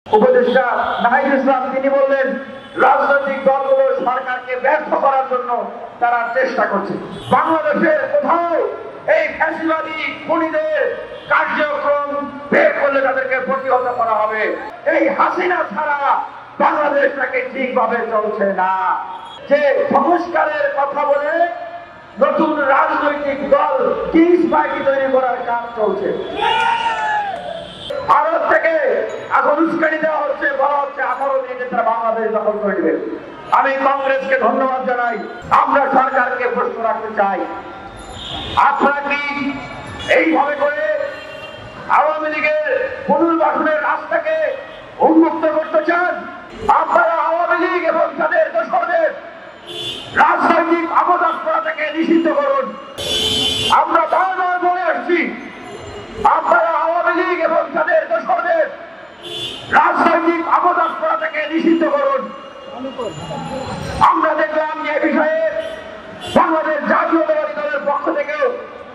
উপদেষ্টা নাহিদ ইসলাম তিনি বললেন রাজনৈতিক দলগুলো সরকারকে ব্যর্থ করার জন্য তারা চেষ্টা করছে। বাংলাদেশের কোথাও এই ফ্যাসিবাদী খুনিদের কার্যক্রম বের করলে তাদেরকে প্রতিহত করা হবে। এই হাসিনা ছাড়া বাংলাদেশটাকে ঠিকভাবে চলছে না। যে সংস্কারের কথা বলে নতুন রাজনৈতিক দল কিংস পার্টি তৈরি করার কাজ চলছে। ভারত থেকে এখন উস্কানি দেওয়া হচ্ছে, বলা হচ্ছে 18 দিনে তারা বাংলাদেশ দখল করে নেবে। আমি কংগ্রেসকে ধন্যবাদ জানাই। আমরা সরকারকে প্রশ্ন রাখতে চাই, আপনারা কি এইভাবে করে আওয়ামী লীগের পুনর্বাসনের রাস্তাকে উন্মুক্ত করতে চান? আপনারা আওয়ামী লীগ এবং তাদের দোসরদের রাজনৈতিক অপতৎপরতা থেকে নিষিদ্ধ করুন। আমরা বারবার বলে আসছি, আপনারা আওয়ামী লীগ এবং তাদের দোসরদের রাজনৈতিক অপতৎপরতা থেকে নিষিদ্ধ করুন। আমরা দেখলাম যে এই বিষয়ে বাংলাদেশ জাতীয়তাবাদী দলের পক্ষ থেকেও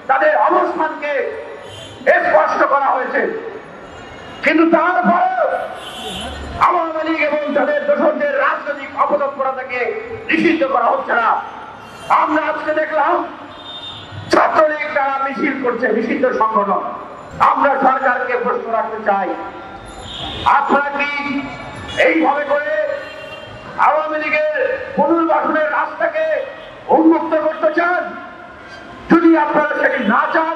তাদের অবস্থানকে স্পষ্ট করা হয়েছে, কিন্তু তারপরেও আওয়ামী লীগ এবং তাদের দোসরদের রাজনৈতিক অপতৎপরতাকে নিষিদ্ধ করা হচ্ছে না। আমরা আজকে দেখলাম ছাত্রলীগ তারা মিছিল করছে, নিষিদ্ধ সংগঠন। আমরা সরকারকে প্রশ্ন রাখতে চাই, আপনারা কি এইভাবে করে আওয়ামী লীগের পুনর্বাসনের রাস্তাকে উন্মুক্ত করতে চান? যদি আপনারা সেটি না চান,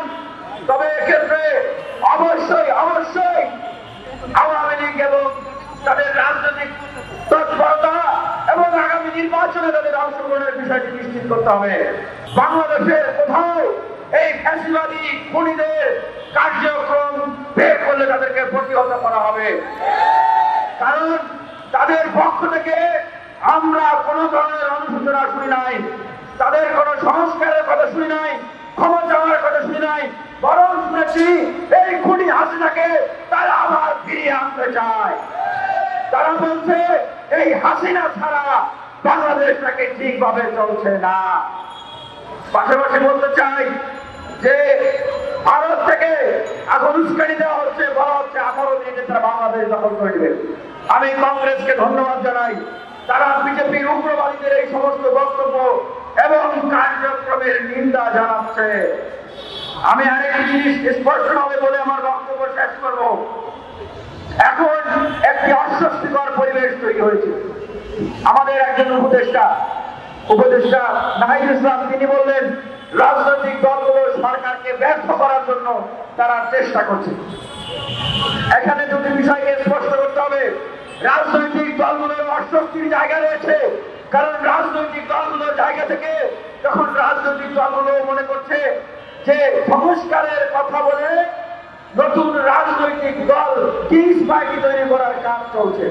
তবে এক্ষেত্রে অবশ্যই অবশ্যই আওয়ামী লীগ এবং তাদের রাজনৈতিক তৎপরতা এবং আগামী নির্বাচনে তাদের অংশগ্রহণের বিষয়টি নিশ্চিত করতে হবে। বাংলাদেশের কোথাও এই ফ্যাসিবাদী খুনিদের কার্যক্রম বের করলে তাদেরকে প্রতিহত করা হবে। কারণ তাদের পক্ষ থেকে আমরা কোন ধরনের অনুশোচনা শুনি নাই, তাদের কোন সংস্কারের কথা শুনি নাই, ক্ষমা চাওয়ার কথা শুনি নাই, বরং শুনেছি এই খুনি হাসিনাকে তারা আবার ফিরিয়ে আনতে চায়। তারা বলছে এই হাসিনা ছাড়া বাংলাদেশটাকে ঠিকভাবে চলছে না। পাশাপাশি বলতে চাই যে ভারত থেকে এখন উস্কানি দেওয়া হচ্ছে, বলা হচ্ছে 18 দিনে তারা বাংলাদেশ দখল করে নেবে। আমি কংগ্রেসকে ধন্যবাদ জানাই, তারা বিজেপির উগ্রবাদীদের এই সমস্ত বক্তব্য এবং কার্যক্রমের নিন্দা জানাচ্ছে। আমি আরেকটি জিনিস স্পষ্টভাবে বলে আমার বক্তব্য শেষ করব। এখন একটি অস্বস্তিকর পরিবেশ তৈরি হয়েছে। আমাদের একজন উপদেষ্টা নাহিদ ইসলাম তিনি বললেন রাজনৈতিক দলগুলো সরকারকে ব্যর্থ করার জন্য তারা চেষ্টা করছে। এখানে দুটি বিষয়কে স্পষ্ট করতে হবে। রাজনৈতিক দলগুলোর অস্বস্তির জায়গা রয়েছে, কারণ রাজনৈতিক দলগুলোর জায়গা থেকে যখন রাজনৈতিক দলগুলো মনে করছে যে সংস্কারের কথা বলে নতুন রাজনৈতিক দল কিংস পার্টি তৈরি করার কাজ চলছে।